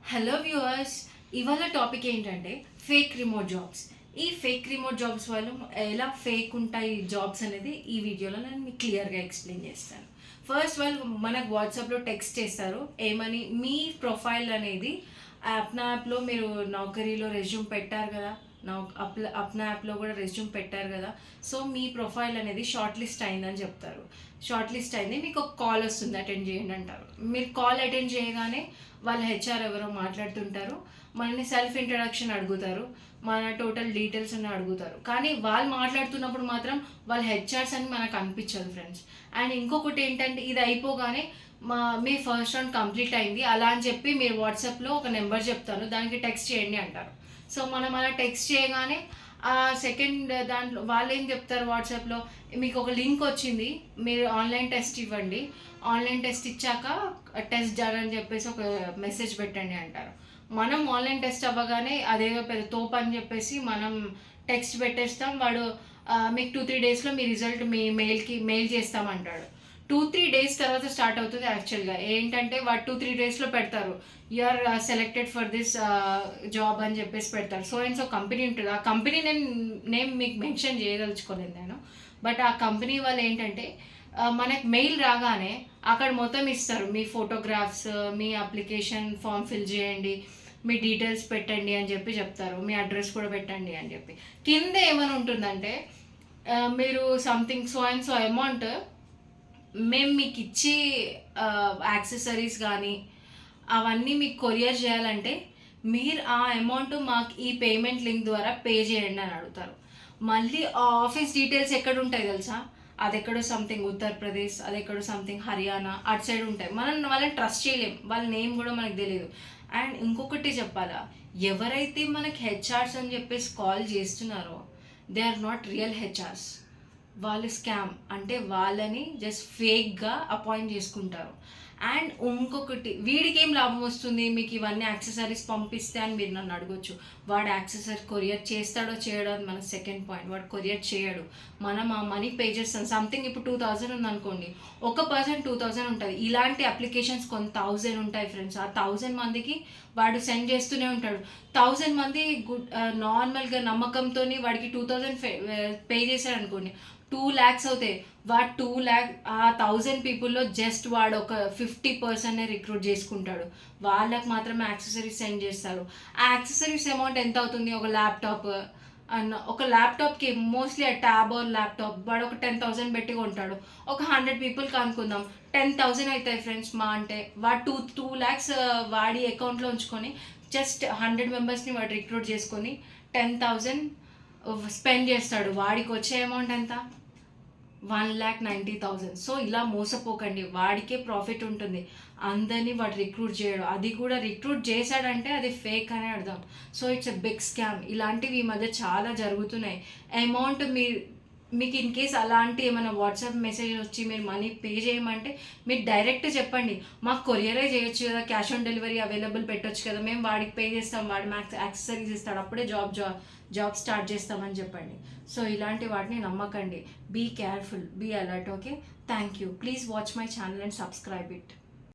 Hello viewers, ఇవాళ topic ఏంటంటే fake remote jobs. ఈ ఫేక్ రిమోట్ జాబ్స్ వాళ్ళు ఎలా ఫేక్ ఉంటాయి జాబ్స్ అనేది ఈ వీడియోలో నేను మీకు క్లియర్గా ఎక్స్ప్లెయిన్ చేస్తాను. ఫస్ట్ వాళ్ళు మనకు వాట్సాప్లో టెక్స్ట్ చేస్తారు ఏమని, మీ ప్రొఫైల్ అనేది అప్నా యాప్లో మీరు నౌకరీలో రెజ్యూమ్ పెట్టారు కదా, అప్నా యాప్లో కూడా రెజ్యూమ్ పెట్టారు కదా, సో మీ ప్రొఫైల్ అనేది షార్ట్ లిస్ట్ అయిందని చెప్తారు. షార్ట్ లిస్ట్ అయింది, మీకు ఒక కాల్ వస్తుంది, అటెండ్ చేయండి అంటారు. మీరు కాల్ అటెండ్ చేయగానే వాళ్ళ హెచ్ఆర్ ఎవరో మాట్లాడుతుంటారు, మనల్ని సెల్ఫ్ ఇంట్రడక్షన్ అడుగుతారు, మన టోటల్ డీటెయిల్స్ అని అడుగుతారు. కానీ వాళ్ళు మాట్లాడుతున్నప్పుడు మాత్రం వాళ్ళ హెచ్ఆర్స్ అని మనకు అనిపించదు ఫ్రెండ్స్. అండ్ ఇంకొకటి ఏంటంటే, ఇది అయిపోగానే మీ ఫస్ట్ రౌండ్ కంప్లీట్ అయింది అలా అని చెప్పి మీరు వాట్సాప్లో ఒక నెంబర్ చెప్తారు, దానికి టెక్స్ట్ చేయండి అంటారు. సో మనం అలా టెక్స్ట్ చేయగానే ఆ సెకండ్ దాంట్లో వాళ్ళు ఏం చెప్తారు, వాట్సాప్లో మీకు ఒక లింక్ వచ్చింది, మీరు ఆన్లైన్ టెస్ట్ ఇవ్వండి, ఆన్లైన్ టెస్ట్ ఇచ్చాక టెస్ట్ డన్ అని చెప్పేసి ఒక మెసేజ్ పెట్టండి అంటారు. మనం ఆన్లైన్ టెస్ట్ అవ్వగానే అదేదో పెద్ద తోపు అని చెప్పేసి మనం టెక్స్ట్ పెట్టేస్తాం. వాడు మీకు 2-3 డేస్లో మీ రిజల్ట్ మీ మెయిల్ చేస్తామంటాడు. 2-3 డేస్ తర్వాత స్టార్ట్ అవుతుంది. యాక్చువల్గా ఏంటంటే వాడు 2-3 డేస్లో పెడతారు, you are selected for this job అని చెప్పేసి పెడతారు. సో అండ్ సో కంపెనీ ఉంటుంది, ఆ కంపెనీ నేమ్ మీకు మెన్షన్ చేయదలుచుకోలేదు నేను. బట్ ఆ కంపెనీ వాళ్ళు ఏంటంటే మనకి మెయిల్ రాగానే అక్కడ మొత్తం ఇస్తారు, మీ ఫోటోగ్రాఫ్స్, మీ అప్లికేషన్ ఫామ్ ఫిల్ చేయండి, మీ డీటెయిల్స్ పెట్టండి అని చెప్పి చెప్తారు, మీ అడ్రస్ కూడా పెట్టండి అని చెప్పి. కింద ఏమని ఉంటుందంటే మీరు something so and so amount మేము మీకు ఇచ్చి యాక్సెసరీస్ కానీ అవన్నీ మీకు కొరియర్ చేయాలంటే మీరు ఆ అమౌంట్ మాకు ఈ పేమెంట్ లింక్ ద్వారా పే చేయండి అని అడుగుతారు. మళ్ళీ ఆ ఆఫీస్ డీటెయిల్స్ ఎక్కడ ఉంటాయి తెలుసా, అది ఎక్కడో సంథింగ్ ఉత్తరప్రదేశ్, అది ఎక్కడో సంథింగ్ హర్యానా, అటు సైడ్ ఉంటాయి. మనం వాళ్ళని ట్రస్ట్ చేయలేం, వాళ్ళ నేమ్ కూడా మనకు తెలియదు. అండ్ ఇంకొకటి చెప్పాలా, ఎవరైతే మనకి హెచ్ఆర్స్ అని చెప్పేసి కాల్ చేస్తున్నారో they are not real HRs. వాళ్ళు స్కామ్, అంటే వాళ్ళని జస్ట్ ఫేక్గా అపాయింట్ చేసుకుంటారు. అండ్ ఇంకొకటి, వీడికి ఏం లాభం వస్తుంది మీకు ఇవన్నీ యాక్సెసరీస్ పంపిస్తే అని మీరు నన్ను అడగొచ్చు. వాడు యాక్సెసరీ కొరియర్ చేస్తాడో చేయడో అది మన సెకండ్ పాయింట్. వాడు కొరియర్ చేయడు, మనం ఆ మనీ పే చేస్తాం. సంథింగ్ ఇప్పుడు 2000 ఉందనుకోండి, ఒక పర్సన్ 2000 ఉంటుంది. ఇలాంటి అప్లికేషన్స్ కొన్ని 1000 ఉంటాయి ఫ్రెండ్స్. ఆ 1000 మందికి వాడు సెండ్ చేస్తూనే ఉంటాడు. 1000 మంది నార్మల్గా నమ్మకంతో వాడికి 2000 పే చేశాడు అనుకోండి, 2 lakhs అవుతాయి. వాడు 2 lakh ఆ 1000 పీపుల్లో జస్ట్ వాడు ఒక 50% రిక్రూట్ చేసుకుంటాడు. వాళ్ళకి మాత్రమే యాక్సెసరీస్ సెండ్ చేస్తారు. ఆ యాక్సెసరీస్ అమౌంట్ ఎంత అవుతుంది, ఒక ల్యాప్టాప్ అన్న, ఒక ల్యాప్టాప్కి మోస్ట్లీ ఆ ట్యాబ్ ఆర్ ల్యాప్టాప్ వాడు ఒక 10,000 పెట్టి కొంటాడు. ఒక 100 పీపుల్కి అనుకుందాం, 10,000 అవుతాయి ఫ్రెండ్స్ మా అంటే. వాడు 2 lakhs వాడి అకౌంట్లో ఉంచుకొని జస్ట్ 100 మెంబర్స్ని వాడు రిక్రూట్ చేసుకొని 10,000 స్పెండ్ చేస్తాడు. వాడికి వచ్చే అమౌంట్ ఎంత, 1,90,000. సో ఇలా మోసపోకండి, వాడికే ప్రాఫిట్ ఉంటుంది, అందరినీ వాడు రిక్రూట్ చేయడు. అది కూడా రిక్రూట్ చేశాడంటే అది ఫేక్ అని అర్థం. So it's a big scam. ఇలాంటివి ఈ మధ్య చాలా జరుగుతున్నాయి. అమౌంట్ మీకు ఇన్ కేస్ అలాంటి ఏమైనా వాట్సాప్ మెసేజ్ వచ్చి మీరు మనీ పే చేయమంటే మీరు డైరెక్ట్ చెప్పండి, మాకు కొరియరే చేయొచ్చు కదా, క్యాష్ ఆన్ డెలివరీ అవైలబుల్ పెట్టొచ్చు కదా, మేము వాడికి పే చేస్తాం, వాడు మ్యాక్స్ యాక్సెసరీస్ ఇస్తాడు, అప్పుడే జాబ్ స్టార్ట్ చేస్తామని చెప్పండి. సో ఇలాంటి వాటిని నమ్మకండి. Be careful, be alert. Okay, thank you. Please watch my channel and subscribe it.